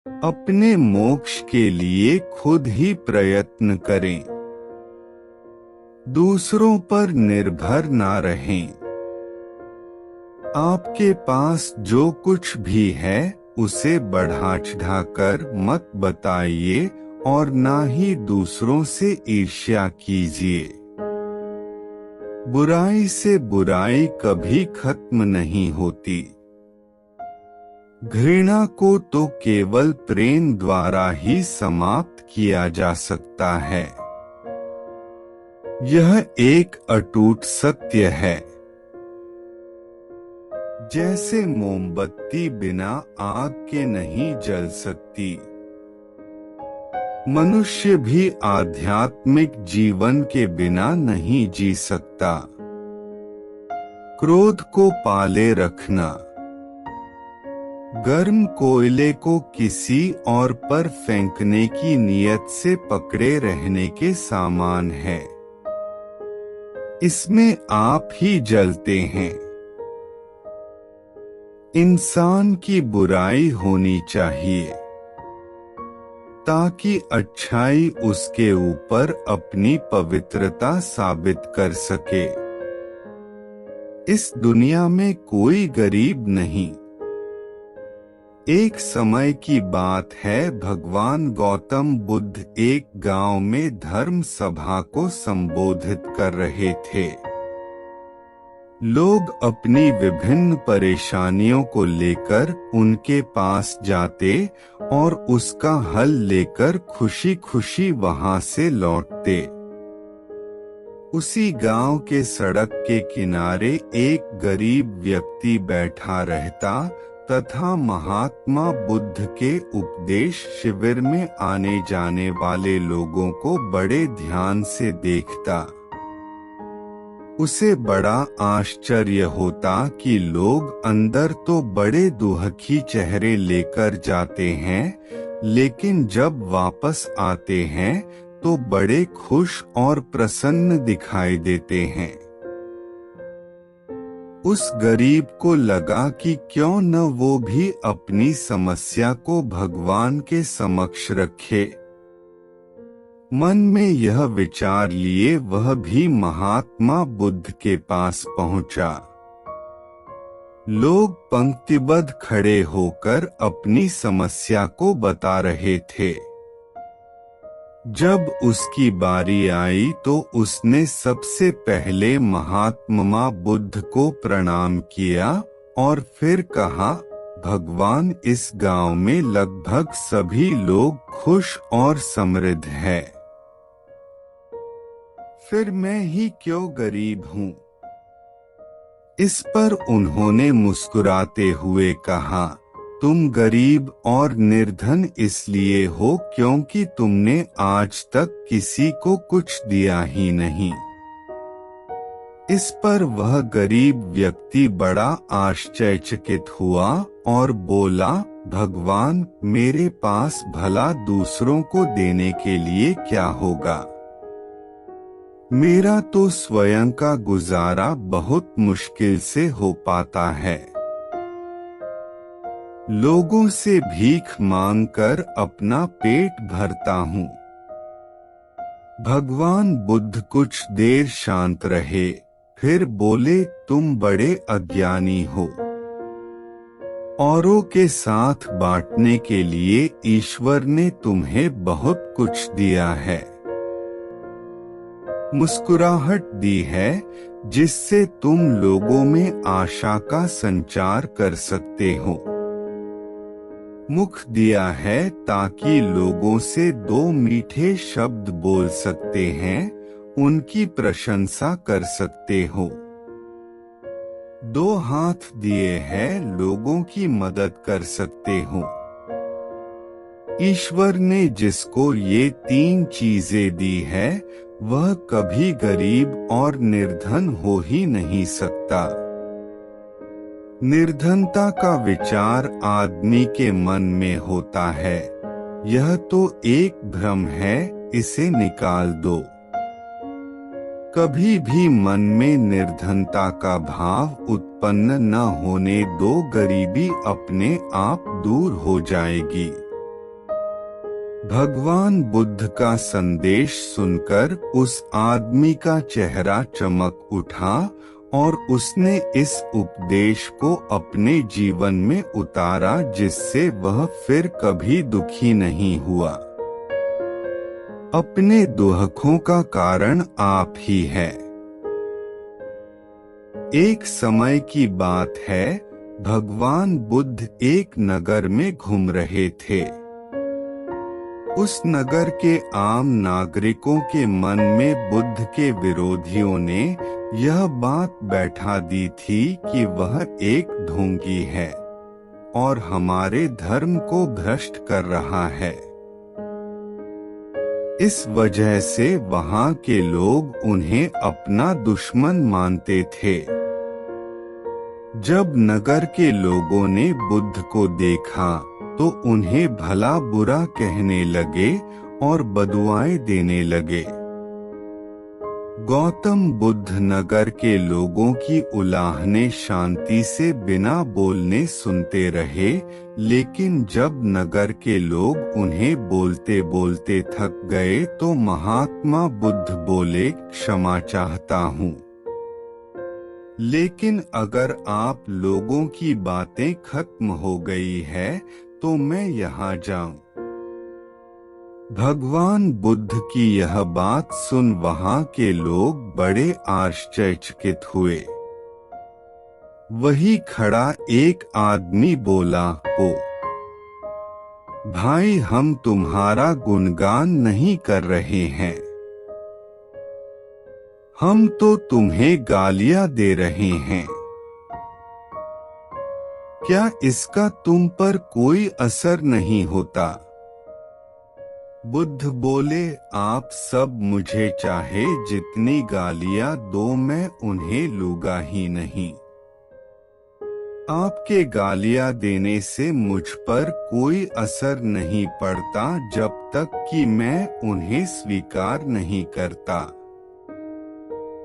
अपने मोक्ष के लिए खुद ही प्रयत्न करें, दूसरों पर निर्भर ना रहें। आपके पास जो कुछ भी है उसे बढ़ा चढ़ाकर मत बताइए और ना ही दूसरों से ईर्ष्या कीजिए। बुराई से बुराई कभी खत्म नहीं होती। घृणा को तो केवल प्रेम द्वारा ही समाप्त किया जा सकता है। यह एक अटूट सत्य है। जैसे मोमबत्ती बिना आग के नहीं जल सकती, मनुष्य भी आध्यात्मिक जीवन के बिना नहीं जी सकता। क्रोध को पाले रखना गर्म कोयले को किसी और पर फेंकने की नीयत से पकड़े रहने के समान है। इसमें आप ही जलते हैं। इंसान की बुराई होनी चाहिए ताकि अच्छाई उसके ऊपर अपनी पवित्रता साबित कर सके। इस दुनिया में कोई गरीब नहीं। एक समय की बात है, भगवान गौतम बुद्ध एक गांव में धर्म सभा को संबोधित कर रहे थे। लोग अपनी विभिन्न परेशानियों को लेकर उनके पास जाते और उसका हल लेकर खुशी खुशी वहां से लौटते। उसी गांव के सड़क के किनारे एक गरीब व्यक्ति बैठा रहता तथा महात्मा बुद्ध के उपदेश शिविर में आने जाने वाले लोगों को बड़े ध्यान से देखता। उसे बड़ा आश्चर्य होता कि लोग अंदर तो बड़े दुखी चेहरे लेकर जाते हैं, लेकिन जब वापस आते हैं तो बड़े खुश और प्रसन्न दिखाई देते हैं। उस गरीब को लगा कि क्यों न वो भी अपनी समस्या को भगवान के समक्ष रखे। मन में यह विचार लिए वह भी महात्मा बुद्ध के पास पहुंचा। लोग पंक्तिबद्ध खड़े होकर अपनी समस्या को बता रहे थे। जब उसकी बारी आई तो उसने सबसे पहले महात्मा बुद्ध को प्रणाम किया और फिर कहा, भगवान, इस गांव में लगभग सभी लोग खुश और समृद्ध हैं। फिर मैं ही क्यों गरीब हूँ? इस पर उन्होंने मुस्कुराते हुए कहा, तुम गरीब और निर्धन इसलिए हो क्योंकि तुमने आज तक किसी को कुछ दिया ही नहीं। इस पर वह गरीब व्यक्ति बड़ा आश्चर्यचकित हुआ और बोला, भगवान, मेरे पास भला दूसरों को देने के लिए क्या होगा? मेरा तो स्वयं का गुजारा बहुत मुश्किल से हो पाता है। लोगों से भीख मांगकर अपना पेट भरता हूँ। भगवान बुद्ध कुछ देर शांत रहे, फिर बोले, तुम बड़े अज्ञानी हो। औरों के साथ बांटने के लिए ईश्वर ने तुम्हें बहुत कुछ दिया है। मुस्कुराहट दी है जिससे तुम लोगों में आशा का संचार कर सकते हो। मुख दिया है ताकि लोगों से दो मीठे शब्द बोल सकते हैं, उनकी प्रशंसा कर सकते हो। दो हाथ दिए हैं, लोगों की मदद कर सकते हो। ईश्वर ने जिसको ये तीन चीजें दी है वह कभी गरीब और निर्धन हो ही नहीं सकता। निर्धनता का विचार आदमी के मन में होता है। यह तो एक भ्रम है, इसे निकाल दो। कभी भी मन में निर्धनता का भाव उत्पन्न न होने दो, गरीबी अपने आप दूर हो जाएगी। भगवान बुद्ध का संदेश सुनकर उस आदमी का चेहरा चमक उठा और उसने इस उपदेश को अपने जीवन में उतारा, जिससे वह फिर कभी दुखी नहीं हुआ। अपने दुखों का कारण आप ही है। एक समय की बात है, भगवान बुद्ध एक नगर में घूम रहे थे। उस नगर के आम नागरिकों के मन में बुद्ध के विरोधियों ने यह बात बैठा दी थी कि वह एक ढोंगी है और हमारे धर्म को भ्रष्ट कर रहा है। इस वजह से वहां के लोग उन्हें अपना दुश्मन मानते थे। जब नगर के लोगों ने बुद्ध को देखा तो उन्हें भला बुरा कहने लगे और बदुआएं देने लगे। गौतम बुद्ध नगर के लोगों की उलाहने शांति से बिना बोलने सुनते रहे, लेकिन जब नगर के लोग उन्हें बोलते बोलते थक गए तो महात्मा बुद्ध बोले, क्षमा चाहता हूँ, लेकिन अगर आप लोगों की बातें खत्म हो गई है तो मैं यहाँ जाऊं। भगवान बुद्ध की यह बात सुन वहां के लोग बड़े आश्चर्यचकित हुए। वही खड़ा एक आदमी बोला, ओ भाई, हम तुम्हारा गुणगान नहीं कर रहे हैं, हम तो तुम्हें गालियां दे रहे हैं। क्या इसका तुम पर कोई असर नहीं होता? बुद्ध बोले, आप सब मुझे चाहे जितनी गालियां दो, मैं उन्हें लूंगा ही नहीं। आपके गालियां देने से मुझ पर कोई असर नहीं पड़ता जब तक कि मैं उन्हें स्वीकार नहीं करता।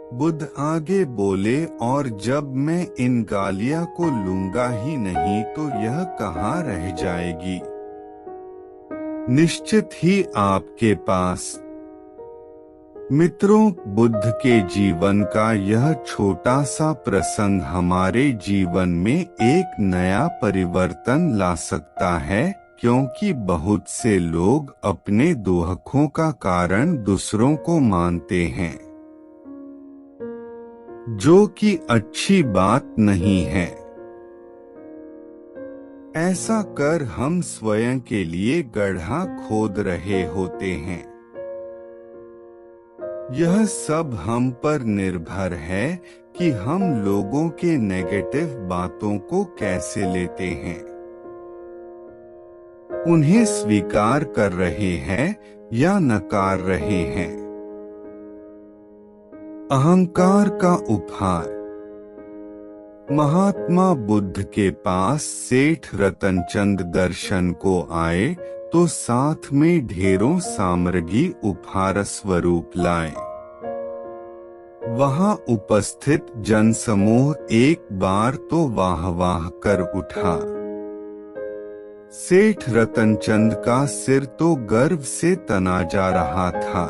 बुद्ध आगे बोले, और जब मैं इन गालियां को लूंगा ही नहीं तो यह कहाँ रह जाएगी? निश्चित ही आपके पास। मित्रों, बुद्ध के जीवन का यह छोटा सा प्रसंग हमारे जीवन में एक नया परिवर्तन ला सकता है, क्योंकि बहुत से लोग अपने दुखों का कारण दूसरों को मानते हैं, जो कि अच्छी बात नहीं है। ऐसा कर हम स्वयं के लिए गड्ढा खोद रहे होते हैं। यह सब हम पर निर्भर है कि हम लोगों के नेगेटिव बातों को कैसे लेते हैं, उन्हें स्वीकार कर रहे हैं या नकार रहे हैं। अहंकार का उपहार। महात्मा बुद्ध के पास सेठ रतनचंद दर्शन को आए तो साथ में ढेरों सामग्री उपहार स्वरूप लाए। वहां उपस्थित जनसमूह एक बार तो वाह वाह कर उठा। सेठ रतनचंद का सिर तो गर्व से तना जा रहा था।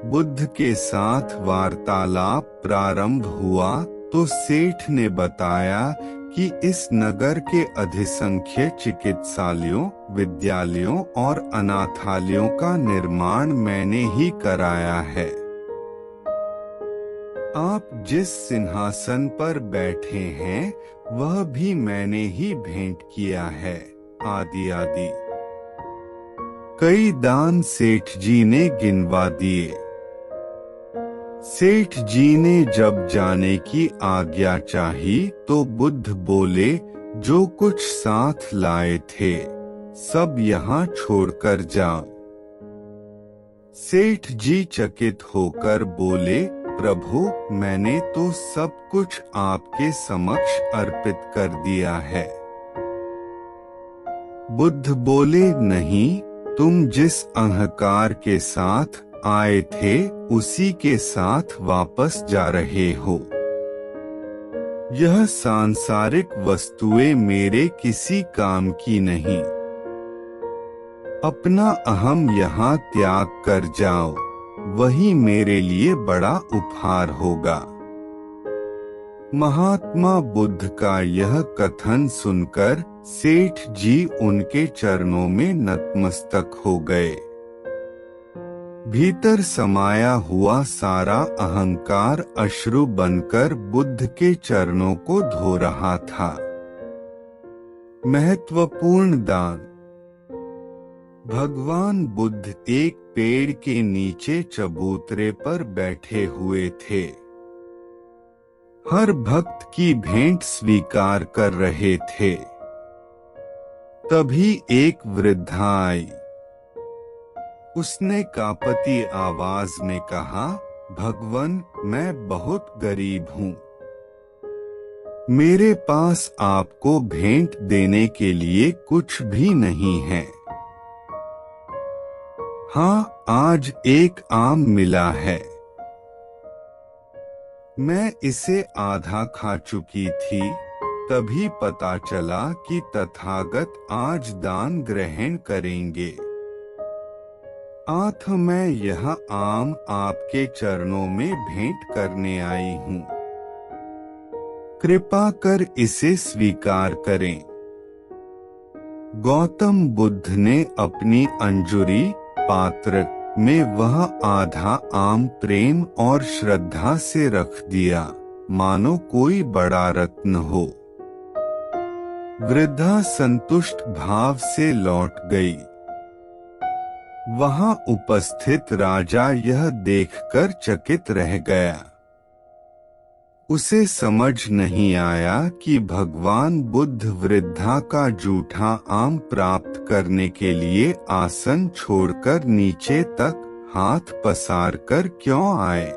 बुद्ध के साथ वार्तालाप प्रारंभ हुआ तो सेठ ने बताया कि इस नगर के अधिसंख्य चिकित्सालयों, विद्यालयों और अनाथालयों का निर्माण मैंने ही कराया है। आप जिस सिंहासन पर बैठे हैं वह भी मैंने ही भेंट किया है, आदि आदि। कई दान सेठ जी ने गिनवा दिए। सेठ जी ने जब जाने की आज्ञा चाही तो बुद्ध बोले, जो कुछ साथ लाए थे सब यहाँ छोड़कर जाओ। सेठ जी चकित होकर बोले, प्रभु, मैंने तो सब कुछ आपके समक्ष अर्पित कर दिया है। बुद्ध बोले, नहीं, तुम जिस अहंकार के साथ आए थे उसी के साथ वापस जा रहे हो। यह सांसारिक वस्तुएं मेरे किसी काम की नहीं। अपना अहम यहाँ त्याग कर जाओ, वही मेरे लिए बड़ा उपहार होगा। महात्मा बुद्ध का यह कथन सुनकर सेठ जी उनके चरणों में नतमस्तक हो गए। भीतर समाया हुआ सारा अहंकार अश्रु बनकर बुद्ध के चरणों को धो रहा था। महत्वपूर्ण दान। भगवान बुद्ध एक पेड़ के नीचे चबूतरे पर बैठे हुए थे। हर भक्त की भेंट स्वीकार कर रहे थे। तभी एक वृद्धा आई। उसने कांपती आवाज में कहा, भगवान, मैं बहुत गरीब हूँ। मेरे पास आपको भेंट देने के लिए कुछ भी नहीं है। हाँ, आज एक आम मिला है। मैं इसे आधा खा चुकी थी, तभी पता चला कि तथागत आज दान ग्रहण करेंगे। आथ मैं यह आम आपके चरणों में भेंट करने आई हूँ। कृपा कर इसे स्वीकार करें। गौतम बुद्ध ने अपनी अंजुरी पात्र में वह आधा आम प्रेम और श्रद्धा से रख दिया, मानो कोई बड़ा रत्न हो। वृद्धा संतुष्ट भाव से लौट गई। वहां उपस्थित राजा यह देखकर चकित रह गया। उसे समझ नहीं आया कि भगवान बुद्ध वृद्धा का जूठा आम प्राप्त करने के लिए आसन छोड़कर नीचे तक हाथ पसार कर क्यों आए।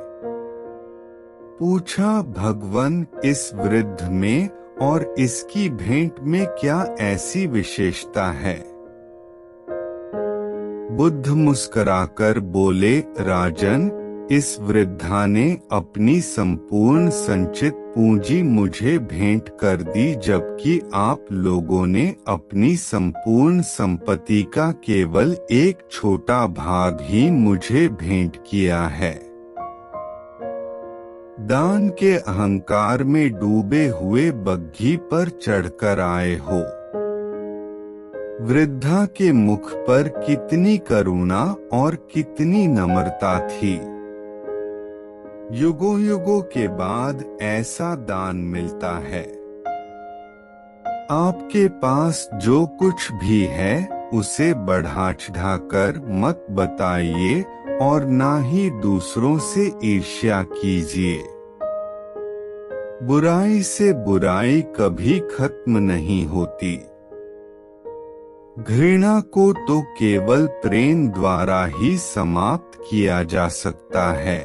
पूछा, भगवान, इस वृद्ध में और इसकी भेंट में क्या ऐसी विशेषता है? बुद्ध मुस्कुराकर बोले, राजन, इस वृद्धा ने अपनी संपूर्ण संचित पूंजी मुझे भेंट कर दी, जबकि आप लोगों ने अपनी संपूर्ण संपत्ति का केवल एक छोटा भाग ही मुझे भेंट किया है। दान के अहंकार में डूबे हुए बग्घी पर चढ़कर आए हो। वृद्धा के मुख पर कितनी करुणा और कितनी नम्रता थी। युगों युगों के बाद ऐसा दान मिलता है। आपके पास जो कुछ भी है उसे बढ़ा चढ़ाकर मत बताइए और ना ही दूसरों से ईर्ष्या कीजिए। बुराई से बुराई कभी खत्म नहीं होती। घृणा को तो केवल प्रेम द्वारा ही समाप्त किया जा सकता है।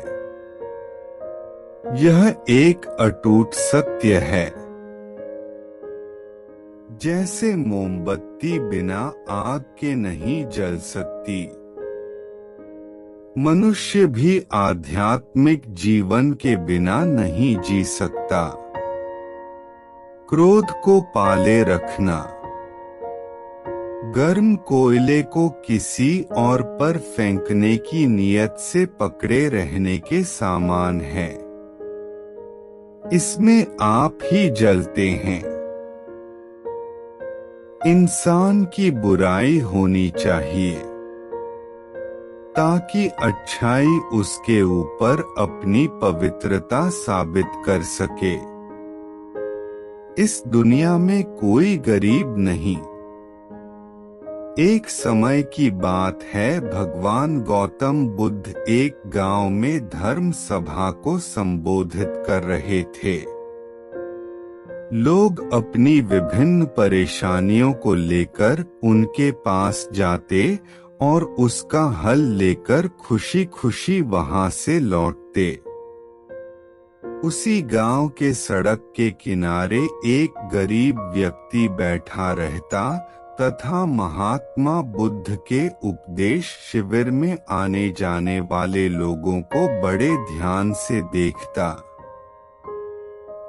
यह एक अटूट सत्य है। जैसे मोमबत्ती बिना आग के नहीं जल सकती, मनुष्य भी आध्यात्मिक जीवन के बिना नहीं जी सकता। क्रोध को पाले रखना गर्म कोयले को किसी और पर फेंकने की नियत से पकड़े रहने के समान है। इसमें आप ही जलते हैं। इंसान की बुराई होनी चाहिए ताकि अच्छाई उसके ऊपर अपनी पवित्रता साबित कर सके। इस दुनिया में कोई गरीब नहीं। एक समय की बात है, भगवान गौतम बुद्ध एक गांव में धर्म सभा को संबोधित कर रहे थे। लोग अपनी विभिन्न परेशानियों को लेकर उनके पास जाते और उसका हल लेकर खुशी खुशी वहां से लौटते। उसी गांव के सड़क के किनारे एक गरीब व्यक्ति बैठा रहता तथा महात्मा बुद्ध के उपदेश शिविर में आने जाने वाले लोगों को बड़े ध्यान से देखता।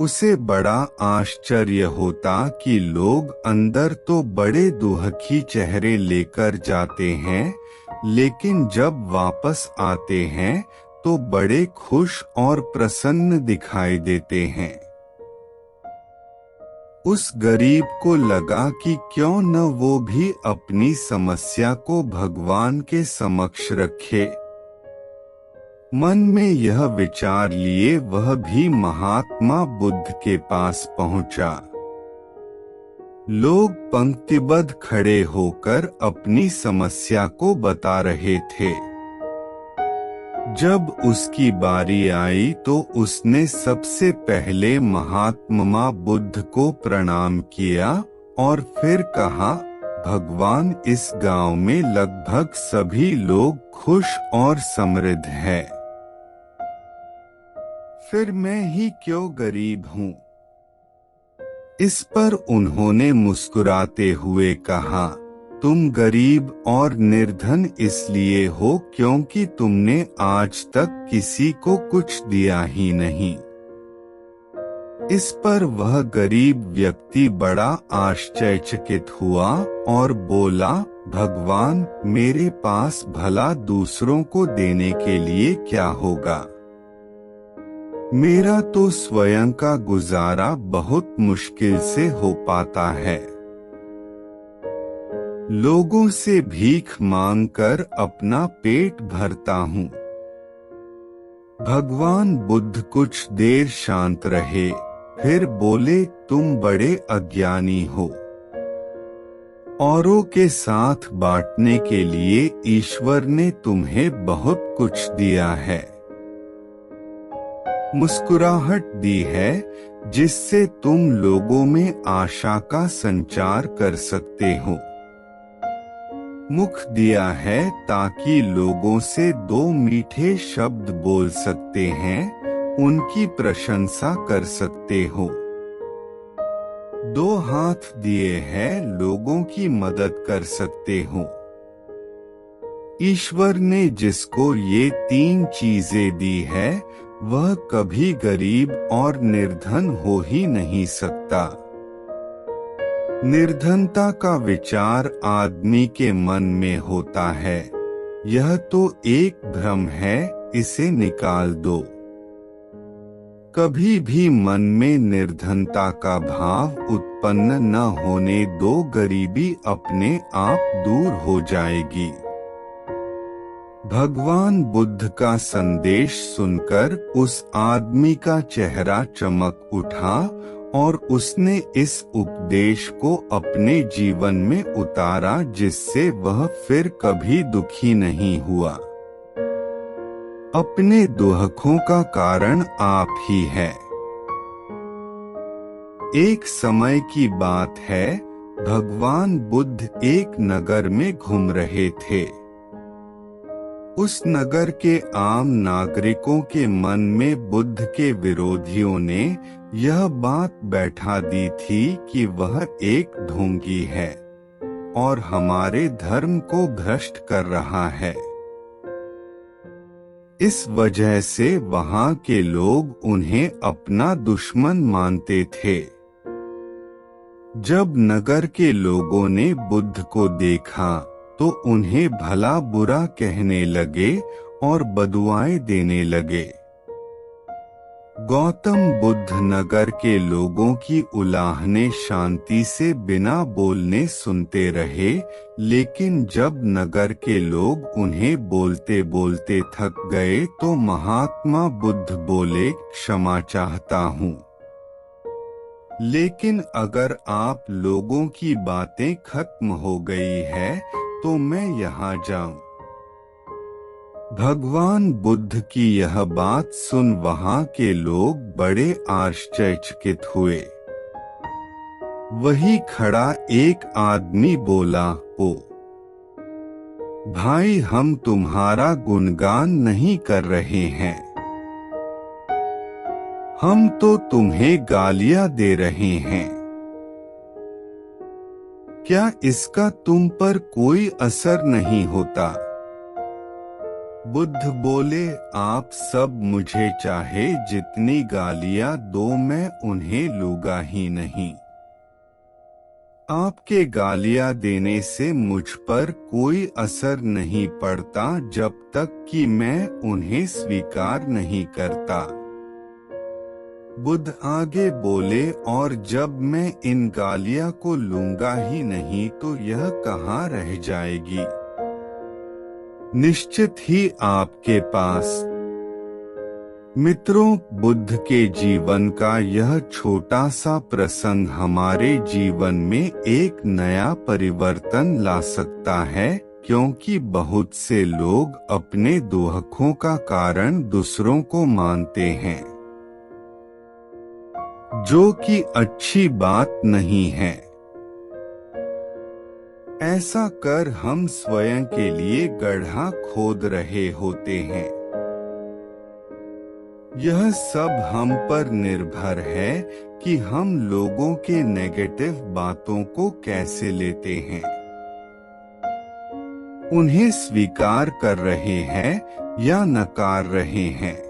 उसे बड़ा आश्चर्य होता कि लोग अंदर तो बड़े दुखी चेहरे लेकर जाते हैं, लेकिन जब वापस आते हैं तो बड़े खुश और प्रसन्न दिखाई देते हैं। उस गरीब को लगा कि क्यों न वो भी अपनी समस्या को भगवान के समक्ष रखे। मन में यह विचार लिए वह भी महात्मा बुद्ध के पास पहुंचा। लोग पंक्तिबद्ध खड़े होकर अपनी समस्या को बता रहे थे। जब उसकी बारी आई तो उसने सबसे पहले महात्मा बुद्ध को प्रणाम किया और फिर कहा, भगवान, इस गांव में लगभग सभी लोग खुश और समृद्ध हैं। फिर मैं ही क्यों गरीब हूँ? इस पर उन्होंने मुस्कुराते हुए कहा, तुम गरीब और निर्धन इसलिए हो क्योंकि तुमने आज तक किसी को कुछ दिया ही नहीं। इस पर वह गरीब व्यक्ति बड़ा आश्चर्यचकित हुआ और बोला, भगवान, मेरे पास भला दूसरों को देने के लिए क्या होगा? मेरा तो स्वयं का गुजारा बहुत मुश्किल से हो पाता है। लोगों से भीख मांगकर अपना पेट भरता हूँ। भगवान बुद्ध कुछ देर शांत रहे, फिर बोले, तुम बड़े अज्ञानी हो। औरों के साथ बांटने के लिए ईश्वर ने तुम्हें बहुत कुछ दिया है। मुस्कुराहट दी है जिससे तुम लोगों में आशा का संचार कर सकते हो। मुख दिया है ताकि लोगों से दो मीठे शब्द बोल सकते हैं, उनकी प्रशंसा कर सकते हो। दो हाथ दिए हैं, लोगों की मदद कर सकते हो। ईश्वर ने जिसको ये तीन चीजें दी है वह कभी गरीब और निर्धन हो ही नहीं सकता। निर्धनता का विचार आदमी के मन में होता है, यह तो एक भ्रम है, इसे निकाल दो। कभी भी मन में निर्धनता का भाव उत्पन्न न होने दो, गरीबी अपने आप दूर हो जाएगी। भगवान बुद्ध का संदेश सुनकर उस आदमी का चेहरा चमक उठा और उसने इस उपदेश को अपने जीवन में उतारा, जिससे वह फिर कभी दुखी नहीं हुआ। अपने दुखों का कारण आप ही है। एक समय की बात है, भगवान बुद्ध एक नगर में घूम रहे थे। उस नगर के आम नागरिकों के मन में बुद्ध के विरोधियों ने यह बात बैठा दी थी कि वह एक ढोंगी है और हमारे धर्म को भ्रष्ट कर रहा है। इस वजह से वहां के लोग उन्हें अपना दुश्मन मानते थे। जब नगर के लोगों ने बुद्ध को देखा तो उन्हें भला बुरा कहने लगे और बदुआएं देने लगे। गौतम बुद्ध नगर के लोगों की उलाहने शांति से बिना बोलने सुनते रहे, लेकिन जब नगर के लोग उन्हें बोलते बोलते थक गए तो महात्मा बुद्ध बोले, क्षमा चाहता हूँ, लेकिन अगर आप लोगों की बातें खत्म हो गई है तो मैं यहाँ जाऊं। भगवान बुद्ध की यह बात सुन वहां के लोग बड़े आश्चर्यचकित हुए। वही खड़ा एक आदमी बोला, ओ भाई, हम तुम्हारा गुणगान नहीं कर रहे हैं, हम तो तुम्हें गालियां दे रहे हैं। क्या इसका तुम पर कोई असर नहीं होता? बुद्ध बोले, आप सब मुझे चाहे जितनी गालियां दो, मैं उन्हें लूंगा ही नहीं। आपके गालियां देने से मुझ पर कोई असर नहीं पड़ता जब तक कि मैं उन्हें स्वीकार नहीं करता। बुद्ध आगे बोले, और जब मैं इन गालियां को लूंगा ही नहीं तो यह कहाँ रह जाएगी? निश्चित ही आपके पास। मित्रों, बुद्ध के जीवन का यह छोटा सा प्रसंग हमारे जीवन में एक नया परिवर्तन ला सकता है, क्योंकि बहुत से लोग अपने दुखों का कारण दूसरों को मानते हैं, जो कि अच्छी बात नहीं है। ऐसा कर हम स्वयं के लिए गड्ढा खोद रहे होते हैं। यह सब हम पर निर्भर है कि हम लोगों के नेगेटिव बातों को कैसे लेते हैं, उन्हें स्वीकार कर रहे हैं या नकार रहे हैं।